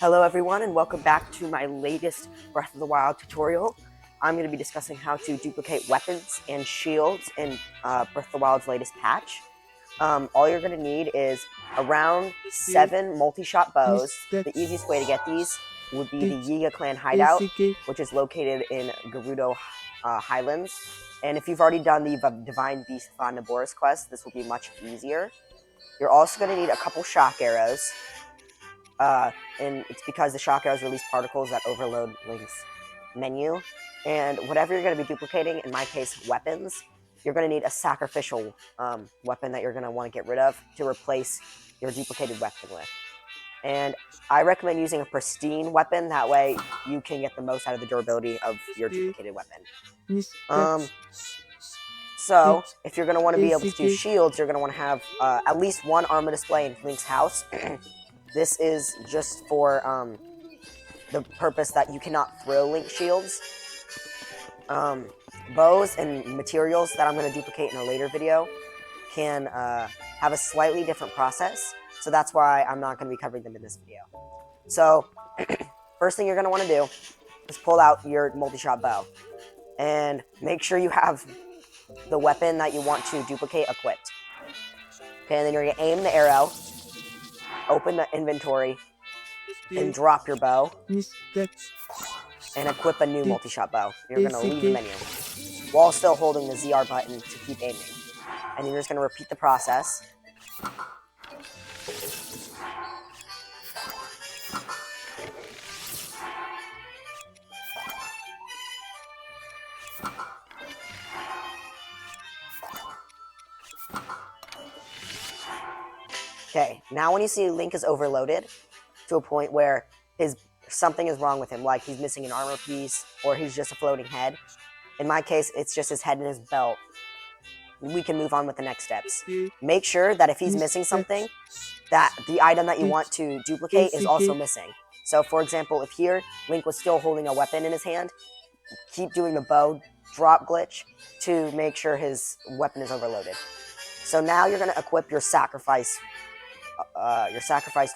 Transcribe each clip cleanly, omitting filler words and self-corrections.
Hello everyone and welcome back to my latest Breath of the Wild tutorial. I'm going to be discussing how to duplicate weapons and shields in Breath of the Wild's latest patch. All you're going to need is around 7 multi-shot bows. The easiest way to get these would be the Yiga clan hideout, which is located in Gerudo Highlands. And if you've already done the Divine Beast Von Naboris quest, this will be much easier. You're also going to need a couple shock arrows. And it's because the shock arrows release particles that overload Link's menu. And whatever you're going to be duplicating, in my case, weapons, you're going to need a sacrificial weapon that you're going to want to get rid of to replace your duplicated weapon with. And I recommend using a pristine weapon, that way you can get the most out of the durability of your duplicated weapon. So, if you're going to want to be able to do shields, you're going to want to have at least one armor display in Link's house. This is just for the purpose that you cannot throw Link shields. Bows and materials that I'm going to duplicate in a later video can have a slightly different process, so that's why I'm not going to be covering them in this video. So, first thing you're going to want to do is pull out your multi-shot bow, and make sure you have the weapon that you want to duplicate equipped. Okay, and then you're going to aim the arrow, open the inventory, and drop your bow, and equip a new multi-shot bow. You're going to leave the menu, while still holding the ZR button to keep aiming. And you're just going to repeat the process. Okay, now when you see Link is overloaded to a point where something is wrong with him, like he's missing an armor piece or he's just a floating head. In my case, it's just his head and his belt. We can move on with the next steps. Make sure that if he's missing something, that the item that you want to duplicate is also missing. So, for example, if here Link was still holding a weapon in his hand, keep doing the bow drop glitch to make sure his weapon is overloaded. So now you're going to equip your sacrificed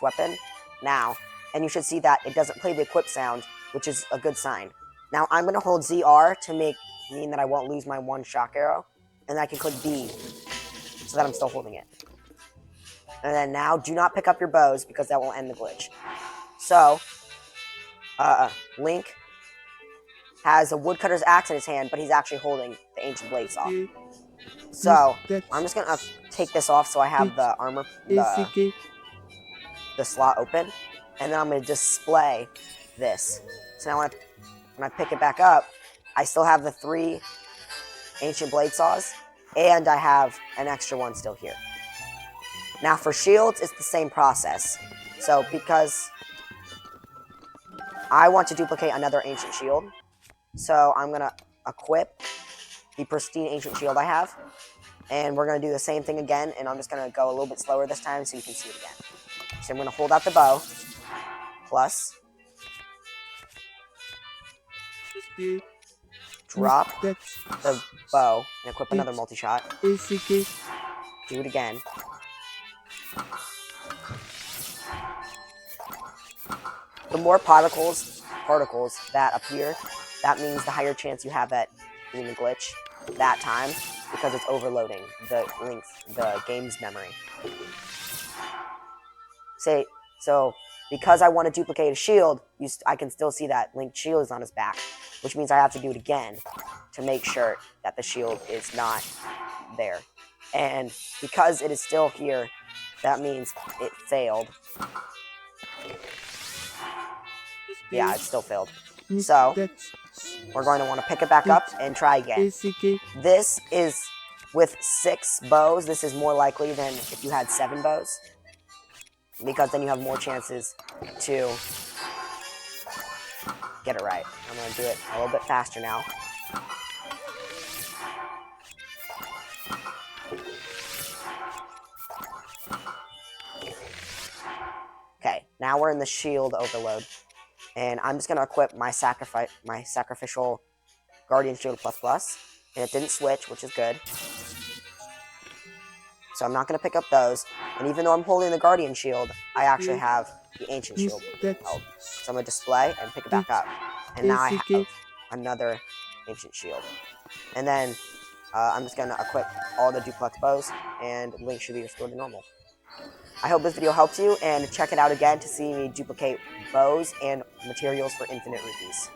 weapon now, and you should see that it doesn't play the equip sound, which is a good sign. Now I'm going to hold ZR to mean that I won't lose my one shock arrow, and I can click B so that I'm still holding it. And then now do not pick up your bows because that will end the glitch. So Link has a woodcutter's axe in his hand, but he's actually holding the ancient blade saw. So I'm just gonna take this off so I have the armor, the slot open, and then I'm gonna display this. So now when I pick it back up, I still have the 3 ancient blade saws, and I have an extra one still here. Now for shields, it's the same process. So because I want to duplicate another ancient shield, so I'm gonna equip the pristine ancient shield I have, and we're going to do the same thing again, and I'm just going to go a little bit slower this time so you can see it again. So I'm going to hold out the bow, plus, drop the bow, and equip another multi-shot, do it again, the more particles that appear, that means the higher chance you have at doing the glitch that time, because it's overloading the game's memory. So because I want to duplicate a shield, I can still see that Link's shield is on his back, which means I have to do it again to make sure that the shield is not there. And because it is still here, that means it failed. Yeah, it still failed. So we're going to want to pick it back up and try again. This is with 6 bows. This is more likely than if you had 7 bows, because then you have more chances to get it right. I'm going to do it a little bit faster now. Okay, now we're in the shield overload. And I'm just going to equip my sacrificial Guardian Shield ++, and it didn't switch, which is good. So I'm not going to pick up those. And even though I'm holding the Guardian Shield, I actually have the Ancient Shield held. So I'm going to display and pick it back up. And now I have another Ancient Shield. And then I'm just going to equip all the duplex bows, and Link should be restored to normal. I hope this video helps you, and check it out again to see me duplicate bows and materials for infinite rupees.